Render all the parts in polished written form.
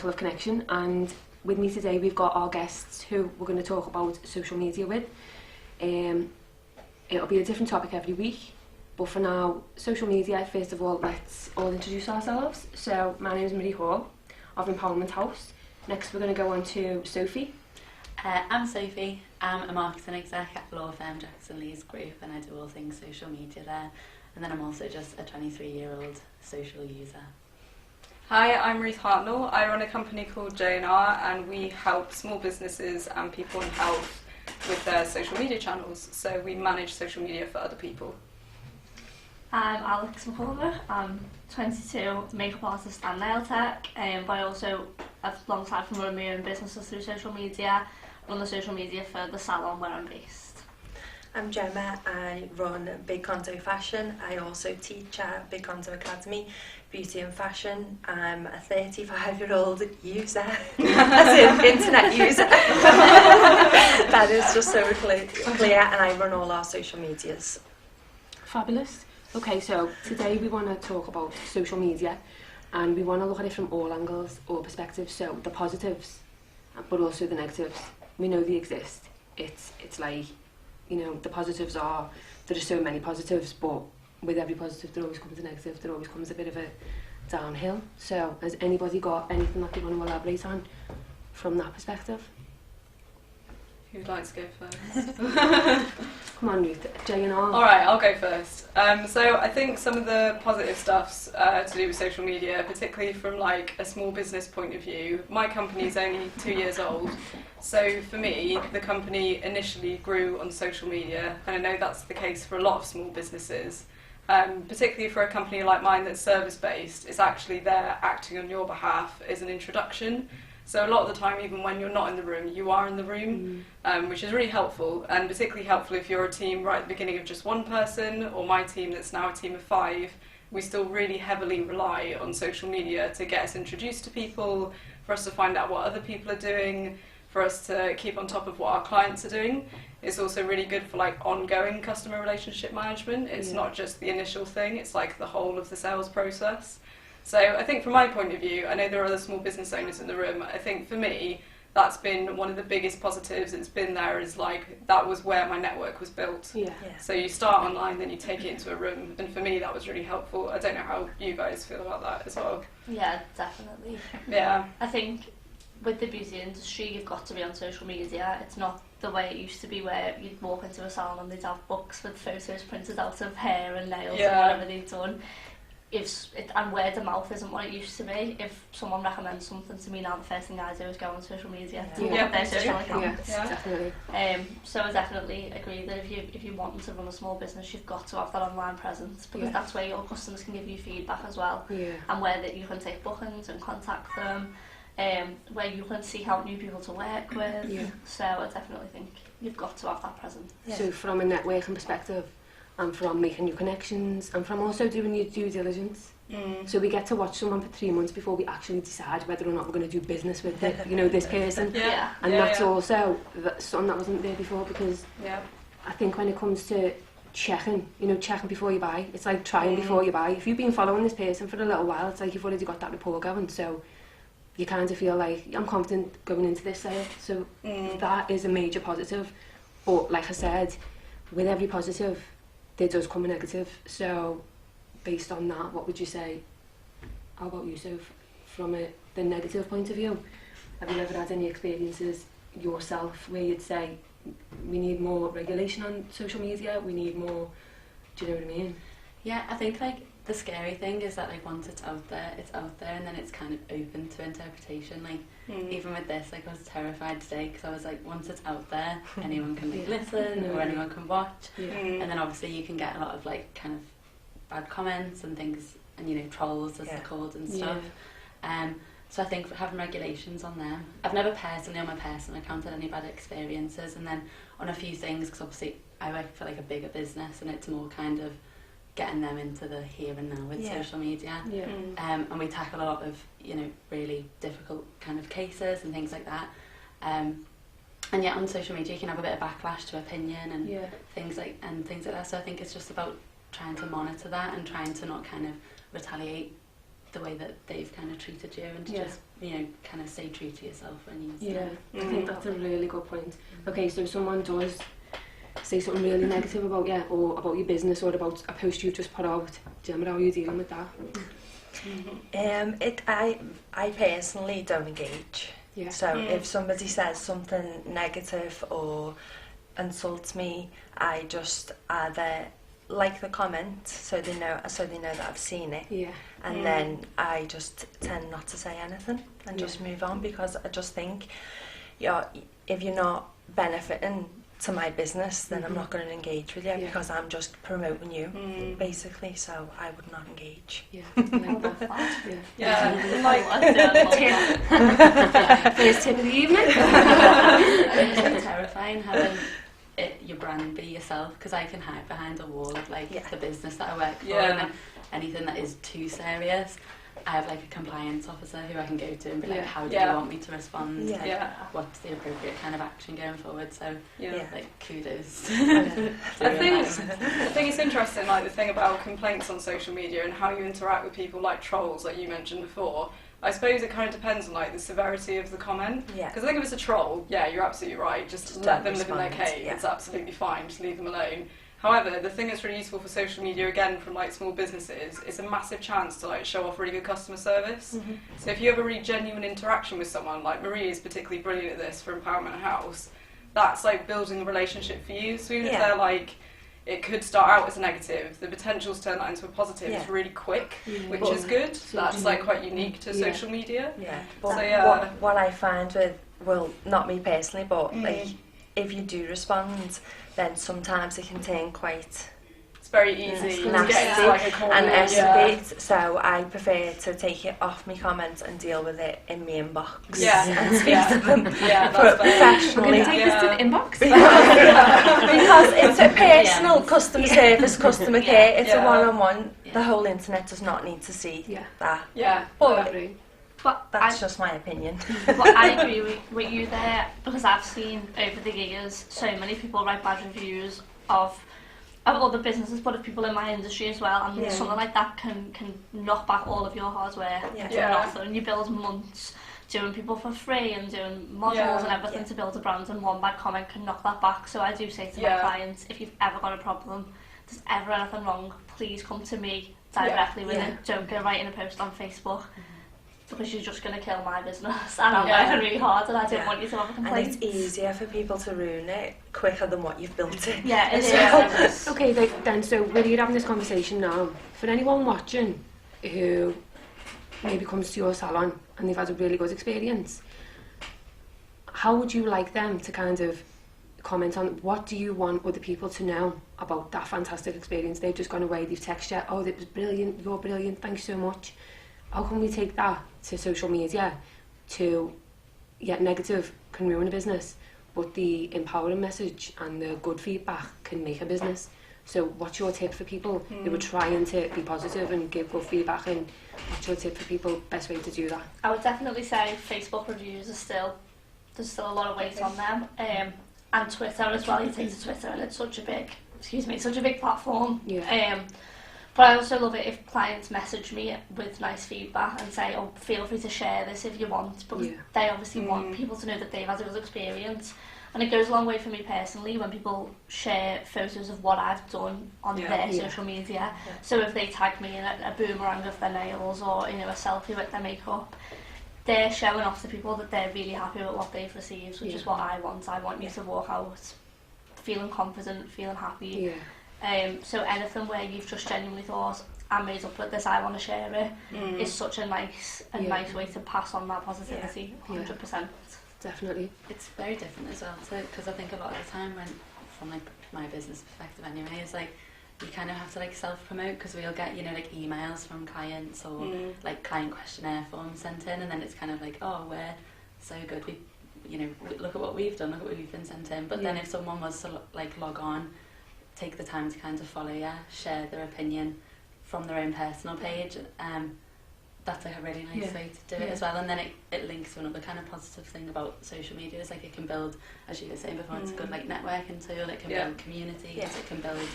Circle of Connection, and with me today we've got our guests who we're going to talk about social media with. It'll be a different topic every week, but for now, social media. First of all, let's all introduce ourselves. So my name is Marie Hall of Empowerment House. Next we're going to go on to Sophie. I'm Sophie. I'm a marketing exec at law firm Jackson Lees Group, and I do all things social media there. And then I'm also just a 23-year-old social user. Hi, I'm Ruth Hartnell. I run a company called J&R, and we help small businesses and people in health with their social media channels. So we manage social media for other people. I'm Alex McCullough. I'm 22, makeup artist and nail tech, but I also, alongside from running my own businesses through social media, run the social media for the salon where I'm based. I'm Gemma. I run Big Conto Fashion. I also teach at Big Conto Academy, Beauty and Fashion. I'm a 35-year-old user, as in internet user. That is just so clear, and I run all our social medias. Fabulous. Okay, so today we want to talk about social media, and we want to look at it from all angles or perspectives. So the positives, but also the negatives. We know they exist. It's like, you know, the positives are, there are so many positives, but with every positive there always comes a negative, there always comes a bit of a downhill. So has anybody got anything that they want to elaborate on from that perspective? Who'd like to go first? Come on, Ruth. J&R. Alright, I'll go first. So I think some of the positive stuffs to do with social media, particularly from like a small business point of view. My company's only 2 years old, so for me, the company initially grew on social media, and I know that's the case for a lot of small businesses. Particularly for a company like mine that's service-based, it's actually there acting on your behalf as an introduction. So a lot of the time, even when you're not in the room, you are in the room, which is really helpful, and particularly helpful if you're a team right at the beginning of just one person, or my team that's now a team of 5. We still really heavily rely on social media to get us introduced to people, for us to find out what other people are doing, for us to keep on top of what our clients are doing. It's also really good for like ongoing customer relationship management. It's not just the initial thing, it's like the whole of the sales process. So I think from my point of view, I know there are other small business owners in the room, I think for me, that's been one of the biggest positives it's been there, is like, that was where my network was built. Yeah. So you start online, then you take it into a room, and for me that was really helpful. I don't know how you guys feel about that as well. Yeah, definitely. Yeah. I think with the beauty industry, you've got to be on social media. It's not the way it used to be, where you'd walk into a salon and they'd have books with photos printed out of hair and nails and whatever they've done. And word of mouth isn't what it used to be. If someone recommends something to me now, the first thing I do is go on social media to look at their social accounts. Yeah, definitely. So I definitely agree that if you want to run a small business, you've got to have that online presence, because that's where your customers can give you feedback as well, and where that you can take bookings and contact them, where you can seek out new people to work with. So I definitely think you've got to have that presence. So from a networking perspective, and from making new connections, and from also doing your due diligence. So we get to watch someone for 3 months before we actually decide whether or not we're going to do business with this person. And that's also something that wasn't there before, because I think when it comes to checking before you buy, it's like trying before you buy. If you've been following this person for a little while, it's like you've already got that rapport going, so you kind of feel like, I'm confident going into this sale. So that is a major positive. But like I said, with every positive, there does come a negative. So based on that, what would you say? How about you, Soph? From the negative point of view, have you ever had any experiences yourself where you'd say, we need more regulation on social media, we need more, do you know what I mean? Yeah, I think like the scary thing is that like once it's out there, and then it's kind of open to interpretation. Like even with this, like I was terrified today, because I was like, once it's out there, anyone can like listen or anyone can watch, and then obviously you can get a lot of like kind of bad comments and things, and you know, trolls as they're called and stuff. So I think having regulations on them. I've never personally on my personal account had any bad experiences, and then on a few things, because obviously I work for like a bigger business, and it's more kind of getting them into the here and now with social media. And we tackle a lot of, you know, really difficult kind of cases and things like that. And yet on social media you can have a bit of backlash to opinion and things like that. So I think it's just about trying to monitor that and trying to not kind of retaliate the way that they've kind of treated you, and to just, you know, kind of stay true to yourself when you I think that's a really good point. Okay, so someone does say something really negative about you, or about your business, or about a post you've just put out. Do you remember how you're dealing with that? I personally don't engage. Yeah. So if somebody says something negative or insults me, I just either like the comment so they know that I've seen it. Yeah. And then I just tend not to say anything and just move on, because I just think, if you're not benefiting to my business, then I'm not going to engage with you, because I'm just promoting you, basically. So I would not engage. Yeah. Like that. First tip of the evening. It's really terrifying having your brand be yourself, because I can hide behind a wall of like the business that I work for, and then anything that is too serious, I have like a compliance officer who I can go to and be like, how do you want me to respond? What's the appropriate kind of action going forward? So like kudos. I think it's interesting, like the thing about complaints on social media and how you interact with people like trolls, like you mentioned before. I suppose it kind of depends on like the severity of the comment. Because I think if it's a troll, you're absolutely right. Just let them live in their cave. It's absolutely fine. Just leave them alone. However, the thing that's really useful for social media, again, from like small businesses, is a massive chance to like show off really good customer service. So if you have a really genuine interaction with someone, like Marie is particularly brilliant at this for Empowerment House, that's like building a relationship for you. So even if they're like, it could start out as a negative, the potential to turn that into a positive is really quick, which is good. That's like quite unique to social media. But what I find with, well, not me personally, but like, if you do respond, then sometimes it can turn quite very easy nasty like a corner, and escalate. So I prefer to take it off my comments and deal with it in my inbox. And speak to them professionally. We're going to take this to the inbox. Because it's a personal customer service, customer care. It's a one-on-one. The whole internet does not need to see that. But that's just my opinion. But I agree with you there, because I've seen over the years so many people write bad reviews of other businesses, but of people in my industry as well, and something like that can knock back all of your hard work into nothing. You build months doing people for free and doing modules and everything to build a brand, and one bad comment can knock that back. So I do say to my clients, if you've ever got a problem, there's ever anything wrong, please come to me directly with it. Don't go writing a post on Facebook. Because you're just going to kill my business, and I'm working really hard, and I don't want you to have a complaint. And it's easier for people to ruin it quicker than what you've built it. Yeah, it is. Okay, then, so when you're having this conversation now, for anyone watching who maybe comes to your salon and they've had a really good experience, how would you like them to kind of comment on, what do you want other people to know about that fantastic experience? They've just gone away, they've texted you, oh, that was brilliant, you're brilliant, thanks so much. How can we take that to social media to, negative can ruin a business, but the empowering message and the good feedback can make a business. So what's your tip for people who are trying to be positive and give good feedback, and what's your tip for people, best way to do that? I would definitely say Facebook reviews there's still a lot of weight on them, and Twitter as well. You take to Twitter and it's such a big platform. But I also love it if clients message me with nice feedback and say, oh, feel free to share this if you want, because they obviously want people to know that they've had a good experience. And it goes a long way for me personally when people share photos of what I've done on their social media. So if they tag me in a boomerang of their nails, or a selfie with their makeup, they're showing off to people that they're really happy with what they've received, which is what I want. I want you to walk out feeling confident, feeling happy. So anything where you've just genuinely thought, I'm made up with this, I want to share it, is such a nice way to pass on that positivity, 100%. Definitely. It's very different as well, because I think a lot of the time, when, from like my business perspective anyway, is like you kind of have to like self-promote, because we'll get like emails from clients, or like client questionnaire forms sent in, and then it's kind of like, oh, we're so good, we look at what we've done, look at what we've been sent in. But then if someone was to like log on, take the time to kind of follow share their opinion from their own personal page, that's like a really nice way to do it as well. And then it links to another kind of positive thing about social media, is like it can build, as you were saying before, it's a good like networking tool, it can build communities, it can build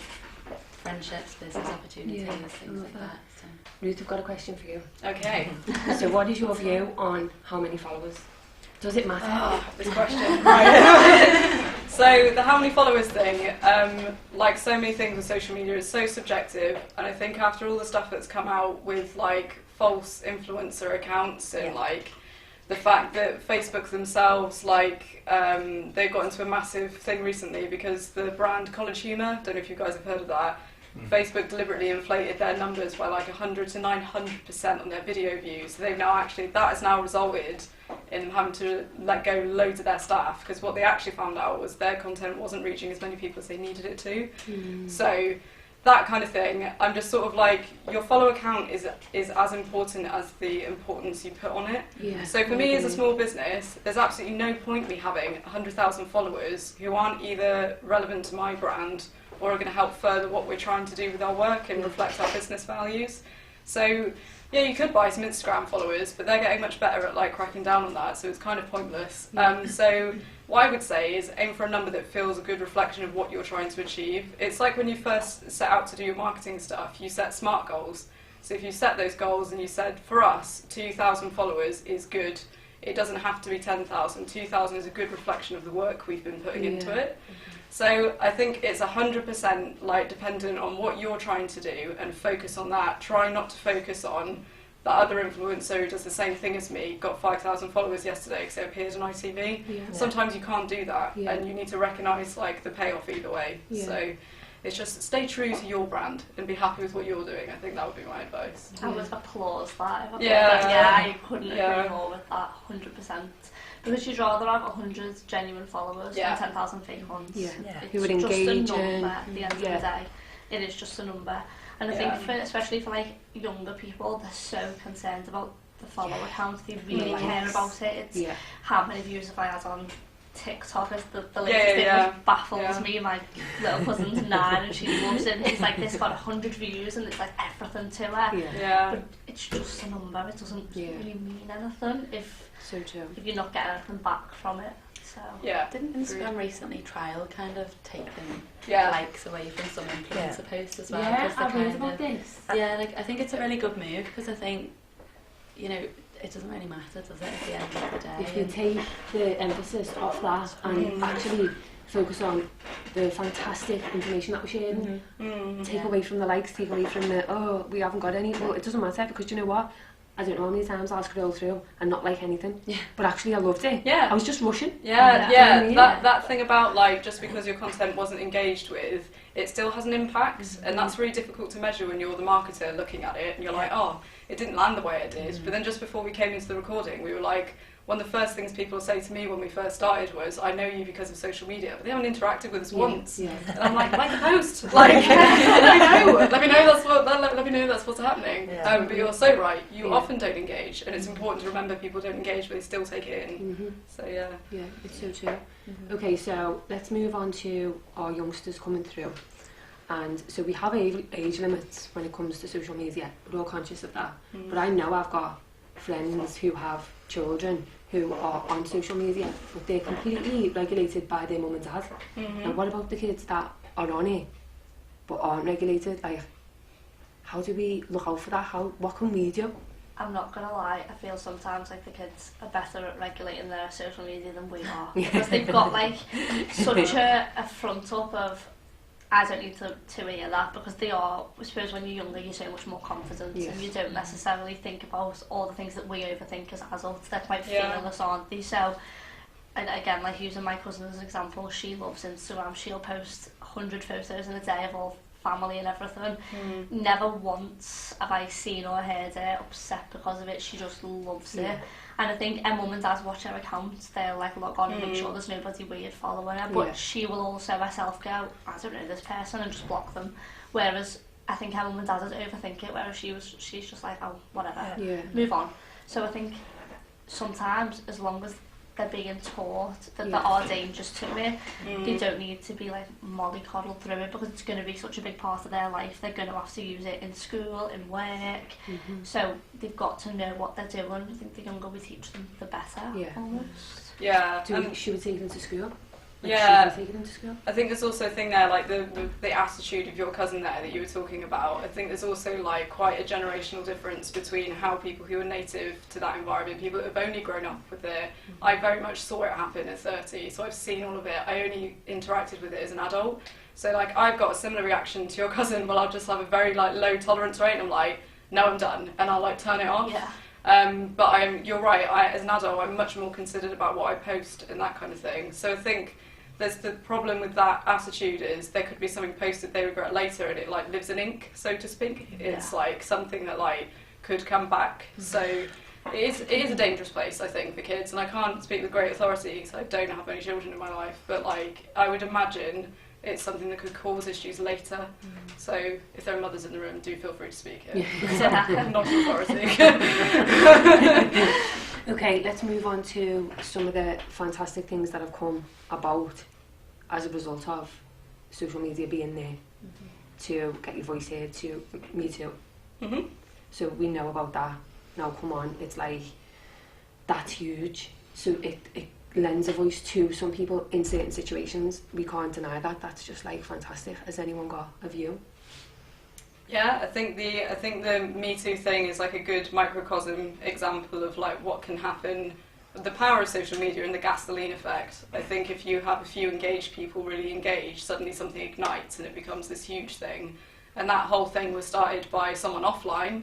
friendships, business opportunities, things like that. So. Ruth, I've got a question for you. Okay. So what is your view on how many followers? Does it matter? This question. Right. So the how many followers thing, like so many things with social media, is so subjective, and I think after all the stuff that's come out with like false influencer accounts and like the fact that Facebook themselves, like they've got into a massive thing recently because the brand College Humor, don't know if you guys have heard of that, Facebook deliberately inflated their numbers by like 100 to 900% on their video views. So they've now actually, that has now resulted in them having to let go loads of their staff, because what they actually found out was their content wasn't reaching as many people as they needed it to. So that kind of thing, I'm just sort of like, your follower count is as important as the importance you put on it. So for me as a small business, there's absolutely no point me having 100,000 followers who aren't either relevant to my brand or are going to help further what we're trying to do with our work and reflect our business values. So yeah, you could buy some Instagram followers, but they're getting much better at like cracking down on that, so it's kind of pointless. So what I would say is aim for a number that feels a good reflection of what you're trying to achieve. It's like when you first set out to do your marketing stuff, you set SMART goals. So if you set those goals and you said, for us, 2,000 followers is good, it doesn't have to be 10,000. 2,000 is a good reflection of the work we've been putting into it. So I think it's 100% like dependent on what you're trying to do and focus on that. Try not to focus on that other influencer who does the same thing as me, got 5,000 followers yesterday because they appeared on ITV. Sometimes you can't do that and you need to recognise like the payoff either way. So it's just stay true to your brand and be happy with what you're doing. I think that would be my advice. I would applause that. I couldn't agree more with that, 100%. Because you'd rather have 100 genuine followers than 10,000 fake ones. It's who would just engage a number at the end of the day. It is just a number. And I think, especially for like younger people, they're so concerned about the follower count. They really care about it. It's how many views have I had on TikTok is the latest thing which baffles me. My little cousin's 9 and she loves it. It's like this got 100 views and it's like everything to her. But it's just a number. It doesn't really mean anything if you're not getting anything back from it. So didn't Instagram recently trial kind of taking likes away from some influencer posts as well? I've heard about this. Like I think it's a really good move because I think, you know, it doesn't really matter, does it, at the end of the day? If you take the emphasis off that and actually focus on the fantastic information that we're sharing, take away from the likes, take away from the, oh, we haven't got any, well, it doesn't matter because you know what? I don't know how many times I'll scroll through and not like anything. But actually I loved it. I was just rushing. That thing about like just because your content wasn't engaged with, it still has an impact, and that's really difficult to measure when you're the marketer looking at it and you're like, oh, it didn't land the way it did. But then just before we came into the recording, we were like, one of the first things people say to me when we first started was, I know you because of social media, but they haven't interacted with us once. And I'm like a post. Like, let me know that's what's happening. But you're so right, you often don't engage, and it's important to remember people don't engage, but they still take it in. So it's so true. Okay, so let's move on to our youngsters coming through. And so we have age limits when it comes to social media. We're all conscious of that. But I know I've got friends who have children who are on social media, but they're completely regulated by their mum and dad. And what about the kids that are on it but aren't regulated? Like, how do we look out for that? What can we do? I'm not gonna lie, I feel sometimes like the kids are better at regulating their social media than we are. Because they've got like such a front up of, I don't need to hear that, because they are, I suppose when you're younger you're so much more confident and you don't necessarily think about all the things that we overthink as adults. They're quite fearless, aren't they? So, and again, like using my cousin as an example, she loves Instagram. She'll post 100 photos in a day of all family and everything. Never once have I seen or heard her upset because of it. She just loves it. And I think her mum and dad watch her account, they'll like log on and make sure there's nobody weird following her, but she will also herself go, I don't know this person, and just block them. Whereas I think her mum and dad would overthink it, whereas she's just like, oh, whatever, move on. So I think sometimes, as long as they're being taught that there are dangers to it, they don't need to be like mollycoddled through it, because it's going to be such a big part of their life. They're going to have to use it in school, in work, so they've got to know what they're doing. I think the younger we teach them, the better. Almost. Should we take them to school? Like, Yeah. she can take it into school. I think there's also a thing there, like the attitude of your cousin there that you were talking about. I think there's also like quite a generational difference between how people who are native to that environment, people that have only grown up with it. I very much saw it happen at 30, so I've seen all of it. I only interacted with it as an adult. So like I've got a similar reaction to your cousin, but I'll just have a very like low tolerance rate and I'm like, no, I'm done, and I'll like turn it off. Yeah. But you're right, as an adult I'm much more considered about what I post and that kind of thing. So I think there's the problem with that attitude is there could be something posted they regret later and it like lives in ink, so to speak. It's like something that like could come back. So it is a dangerous place, I think, for kids, and I can't speak with great authority because I don't have any children in my life, but like I would imagine it's something that could cause issues later. So if there are mothers in the room, do feel free to speak here. I'm not authority. Okay, let's move on to some of the fantastic things that have come about as a result of social media being there to get your voice heard, to Me Too. So we know about that. Now come on, it's like, that's huge. So it lends a voice to some people in certain situations. We can't deny that. That's just like fantastic. Has anyone got a view? Yeah, I think the Me Too thing is like a good microcosm example of like what can happen, the power of social media and the gasoline effect. I think if you have a few engaged people really engaged, suddenly something ignites and it becomes this huge thing. And that whole thing was started by someone offline,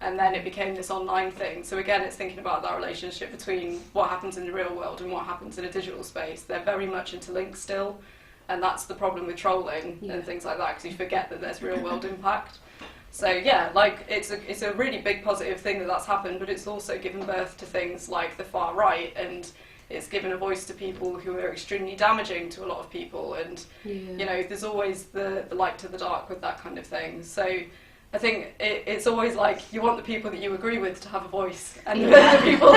and then it became this online thing. So again, it's thinking about that relationship between what happens in the real world and what happens in a digital space. They're very much interlinked still, and that's the problem with trolling and things like that, because you forget that there's real world impact. So yeah, like it's a really big positive thing that that's happened, but it's also given birth to things like the far right, and it's given a voice to people who are extremely damaging to a lot of people, and you know, there's always the light to the dark with that kind of thing. So I think it's always like you want the people that you agree with to have a voice, and the people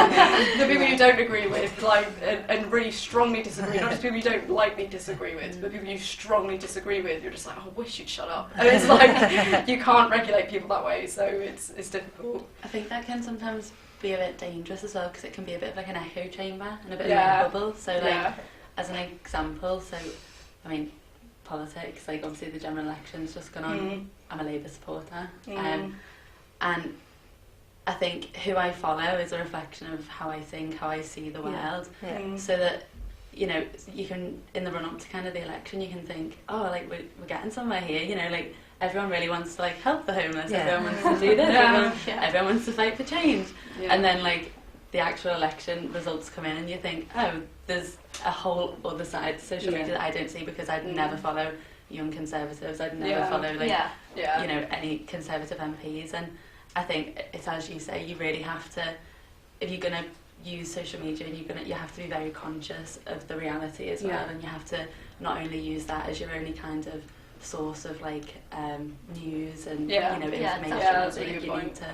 you don't agree with, like, and really strongly disagree, not just people you don't lightly disagree with, but people you strongly disagree with, you're just like, oh, I wish you'd shut up. And it's like, you can't regulate people that way, so it's difficult. I think that can sometimes be a bit dangerous as well, because it can be a bit of like an echo chamber and a bit of like a bubble. So like, as an example, so I mean, politics, like obviously the general election's just gone on. I'm a Labour supporter, and I think who I follow is a reflection of how I think, how I see the world. So that, you know, you can, in the run up to kind of the election, you can think, oh, like we're getting somewhere here, you know, like everyone really wants to like help the homeless, everyone wants to do this, everyone wants to fight for change, and then like the actual election results come in and you think, oh, there's a whole other side to social media that I don't see, because I'd never follow Young Conservatives, I'd never follow like you know, any Conservative MPs, and I think it's as you say, you really have to, if you're going to use social media, and you have to be very conscious of the reality as well, and you have to not only use that as your only kind of source of like news and you know, information, that's but you need to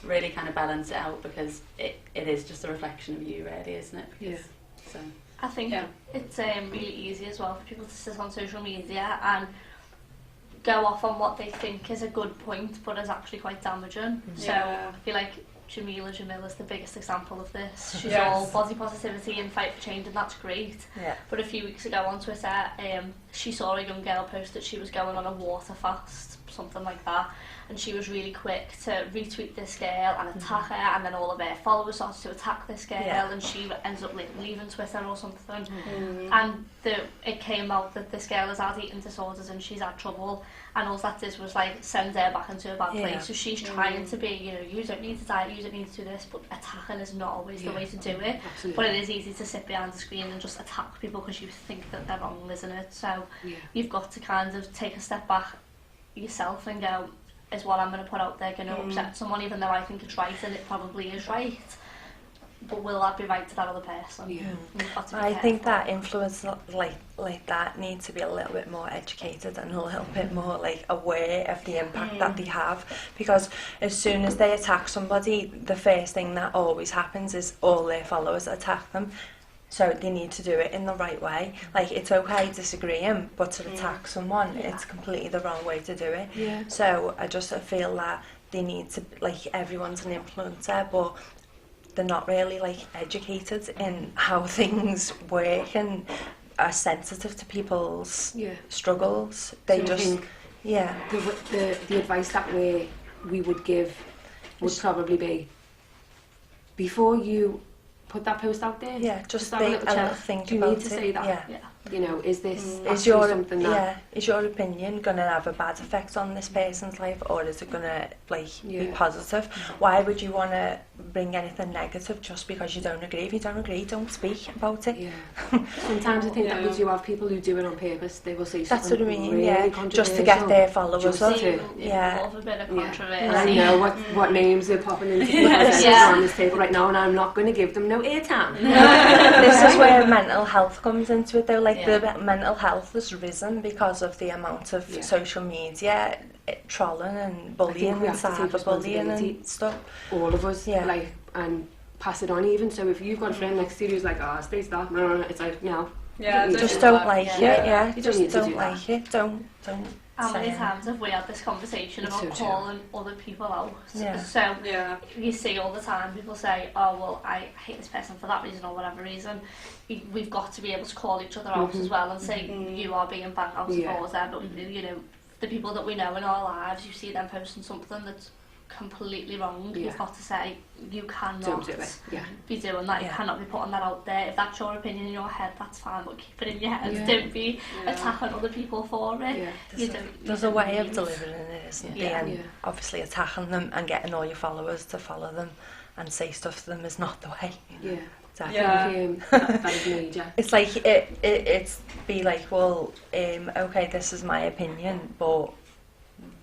really kind of balance it out, because it is just a reflection of you, really, isn't it? Because, so I think it's really easy as well for people to sit on social media and go off on what they think is a good point, but is actually quite damaging. So I feel like Jamila Jamil is the biggest example of this. She's all body positivity and fight for change, and that's great. But a few weeks ago on Twitter, she saw a young girl post that she was going on a water fast, something like that, and she was really quick to retweet this girl and attack her, and then all of her followers started to attack this girl, and she ends up like leaving Twitter or something. And it came out that this girl has had eating disorders and she's had trouble, and all that did was like send her back into a bad place. So she's trying to be, you know, you don't need to diet, you don't need to do this, but attacking is not always the way to do it. But it is easy to sit behind the screen and just attack people because you think that they're wrong, isn't it? So you've got to kind of take a step back yourself and go, is what I'm going to put out there going to upset someone, even though I think it's right, and it probably is right, but will that be right to that other person? I think that influence like that needs to be a little bit more educated and a little bit more like aware of the impact that they have, because as soon as they attack somebody, the first thing that always happens is all their followers attack them. So they need to do it in the right way. Like, it's okay disagreeing, but to attack someone, it's completely the wrong way to do it. So I feel that they need to, like, everyone's an influencer, but they're not really like educated in how things work and are sensitive to people's Yeah. struggles. They So I just, think yeah. the advice that we would give would probably be, before you put that post out there, Yeah, just have a think, little a check. little think Do you about need to it. say that? Yeah. Yeah. You know, is this Is actually your something that... is your opinion going to have a bad effect on this person's life, or is it going to be Yeah. positive? Why would you want to bring anything negative just because you don't agree? If you don't agree, don't speak about it. Yeah. Sometimes I think that we Yeah. do have people who do it on purpose. They will say That's something what I mean. really Yeah, just to get their followers Just up. to- Yeah. Love a bit of Yeah. controversy. And I know what names are popping into people's heads Yeah. on this table right now, and I'm not going to give them no airtime. This is where mental health comes into it, though. Like Yeah. the mental health has risen because of the amount of Yeah. social media, trolling and bullying we and have to take cyberbullying responsibility. and stuff. All of us, Yeah. like, and pass it on even. So if you've got a friend next to you who's like, stay that, it's like, no. Yeah, You Just do don't that. like Yeah. it. Yeah, You don't just need to don't do that. like it. Don't How say many it. times have we had this conversation It's about so true. calling other people out? Yeah. So Yeah. you see all the time people say, oh well, I hate this person for that reason or whatever reason. We've got to be able to call each other out as well and say you are being bang out of Yeah. order, but you know, the people that we know in our lives, you see them posting something that's completely wrong. Yeah. You've got to say you cannot Don't do it. Yeah. be doing that. You Yeah. cannot be putting that out there. If that's your opinion in your head, that's fine, but keep it in your head. Yeah. Don't be Yeah. attacking other people for it. Yeah. You don't, There's you a don't way of need- delivering it, isn't Yeah. there? And Yeah. obviously attacking them and getting all your followers to follow them and say stuff to them is not the way. Yeah. Exactly. Yeah. I think, that is major. It's like it's be like, well, okay, this is my opinion, but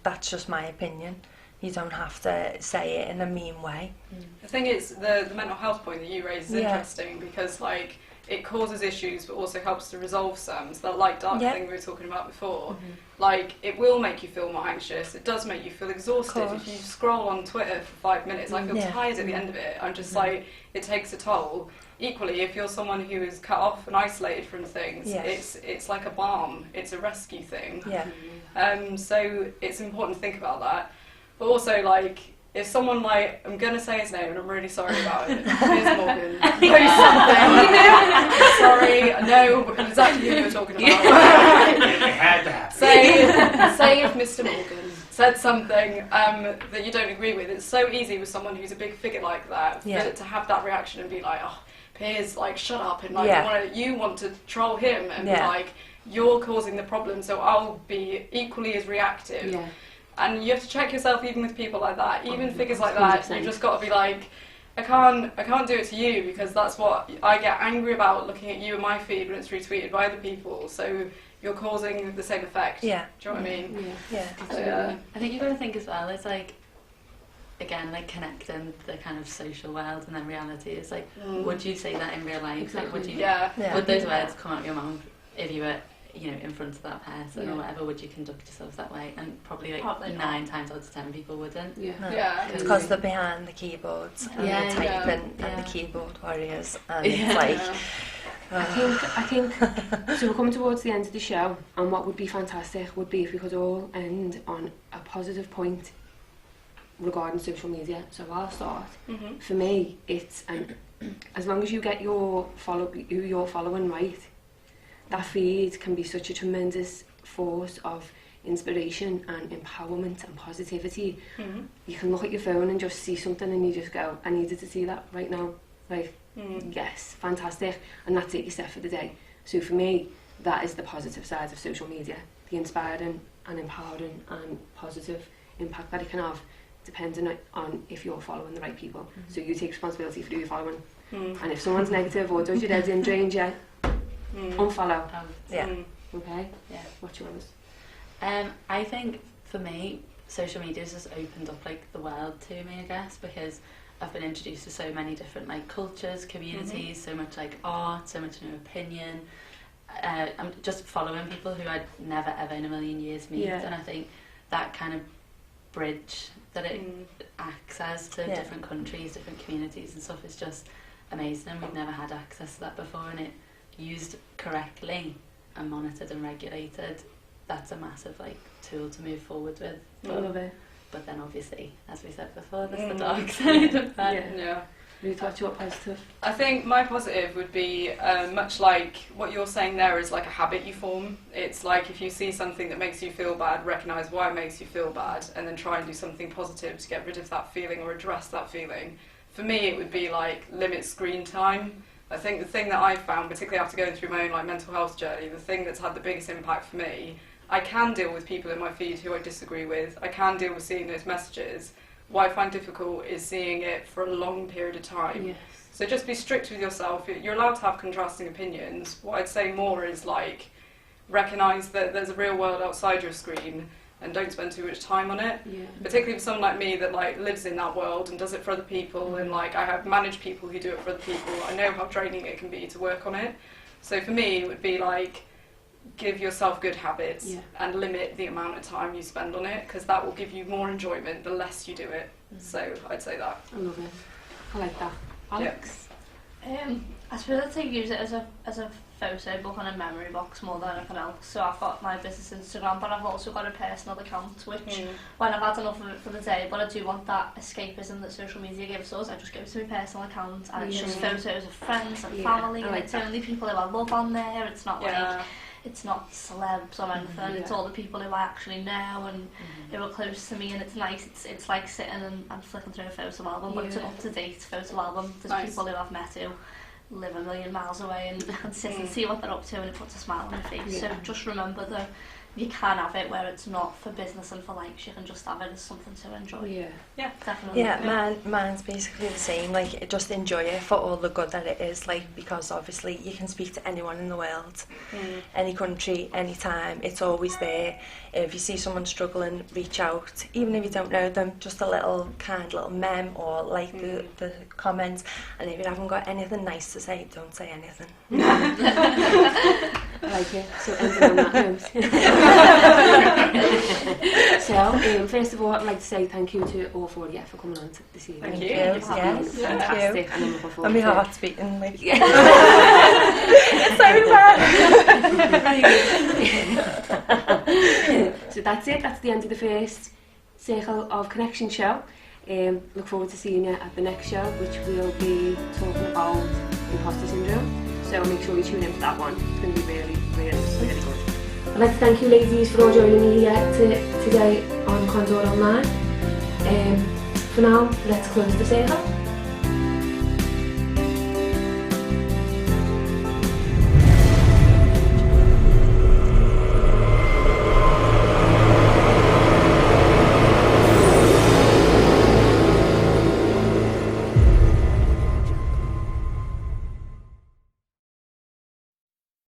that's just my opinion. You don't have to say it in a mean way. The thing is, the mental health point that you raised is Yeah. interesting because, like, it causes issues but also helps to resolve some. So that light dark Yeah. thing we were talking about before, like, it will make you feel more anxious. It does make you feel exhausted. Course. If you scroll on Twitter for 5 minutes, I feel Yeah. tired at the end of it. I'm just like, it takes a toll. Equally, if you're someone who is cut off and isolated from things, Yes. it's like a balm. It's a rescue thing. Yeah. So it's important to think about that. But also, like, if someone, like, I'm going to say his name and I'm really sorry about it, Piers Morgan, post something. Sorry, I know exactly who you're talking about. Say if Mr. Morgan said something that you don't agree with, it's so easy with someone who's a big figure like that Yeah. to have that reaction and be like, oh, Piers, like, shut up, and like, Yeah. you want to troll him and be Yeah. like, you're causing the problem, so I'll be equally as reactive. Yeah. And you have to check yourself even with people like that, even figures like that. 100%. You've just got to be like, I can't do it to you because that's what I get angry about looking at you in my feed when it's retweeted by other people. So you're causing the same effect. Yeah. Do you know what I mean? Yeah. Yeah. So, yeah. I think you've got to think as well, it's like, again, like connecting the kind of social world and then reality. It's like, would you say that in real life? Like, would you, Yeah. Yeah. would those words come out of your mouth if you were, you know, in front of that person Yeah. or whatever? Would you conduct yourself that way? And probably like Probably not. 9 times out of 10 people wouldn't. Yeah. No. Yeah. It's because they're behind the keyboards and Yeah, the yeah, typing yeah. and the keyboard warriors, and Yeah. it's like, Yeah. I think so we're coming towards the end of the show, and what would be fantastic would be if we could all end on a positive point regarding social media. So I'll start. Mhm. For me, it's as long as you get who you're following right, that feed can be such a tremendous force of inspiration and empowerment and positivity. Mhm. You can look at your phone and just see something and you just go, I needed to see that right now. Like, yes, fantastic. And that's it, you set for the day. So for me, that is the positive side of social media. The inspiring and empowering and positive impact that it can have, depending on if you're following the right people. So you take responsibility for who you're following. Mm. And if someone's negative or does your head in, drains you, unfollow. yeah. Okay? Yeah. What's yours? I think for me, social media has just opened up like the world to me, I guess, because I've been introduced to so many different like cultures, communities, so much like art, so much new opinion. I'm just following people who I'd never ever in a million years meet, Yeah. and I think that kind of bridge that it acts as to Yeah. different countries, different communities and stuff is just amazing. We've never had access to that before, and it used correctly and monitored and regulated, that's a massive like tool to move forward with. I love it. But then obviously, as we said before, there's the dark side of that. Yeah. Yeah. Ruth, what's your positive? I think my positive would be much like what you're saying there is like a habit you form. It's like if you see something that makes you feel bad, recognise why it makes you feel bad, and then try and do something positive to get rid of that feeling or address that feeling. For me, it would be like limit screen time. I think the thing that I've found, particularly after going through my own like mental health journey, the thing that's had the biggest impact for me, I can deal with people in my feed who I disagree with. I can deal with seeing those messages. What I find difficult is seeing it for a long period of time. Yes. So just be strict with yourself. You're allowed to have contrasting opinions. What I'd say more is like recognise that there's a real world outside your screen and don't spend too much time on it. Yeah. Particularly for someone like me that like lives in that world and does it for other people, and like I have managed people who do it for other people. I know how draining it can be to work on it. So for me, it would be like give yourself good habits and limit the amount of time you spend on it, because that will give you more enjoyment the less you do it. So I'd say that. I love it. I like that. Alex? I suppose I'd say use it as a photo book and a memory box more than anything else. So I've got my business Instagram, but I've also got a personal account, which when I've had enough of it for the day, but I do want that escapism that social media gives us, I just go to my personal account and it's just photos of friends and family, and it's only people who I love on there. It's not like it's not celebs or anything. It's all the people who I actually know and who are close to me, and it's nice. It's like sitting and flicking through a photo album, but it's an up-to-date photo album. There's people who I've met who live a million miles away and can sit and see what they're up to, and it puts a smile on their face. So just remember that you can have it where it's not for business and for likes. You can just have it as something to enjoy. Yeah, definitely. Yeah, mine's basically the same. Like, just enjoy it for all the good that it is. Like, because obviously you can speak to anyone in the world, any country, anytime. It's always there. If you see someone struggling, reach out. Even if you don't know them, just a little kind little meme or like the comments. And if you haven't got anything nice to say, don't say anything. I like it. So ending on that note. So, first of all, I'd like to say thank you to all four of you for coming on this evening. Thank you. Yes, Fantastic. thank And I'm looking you. forward And my to it. heart's beating like So that's it. That's the end of the first Circle of Connection show. Look forward to seeing you at the next show, which we'll be talking about imposter syndrome. So make sure you tune in for that one. It's going to be really, really, really good. I'd like to thank you ladies for all joining me here today on Condor Online. For now, let's close the circle.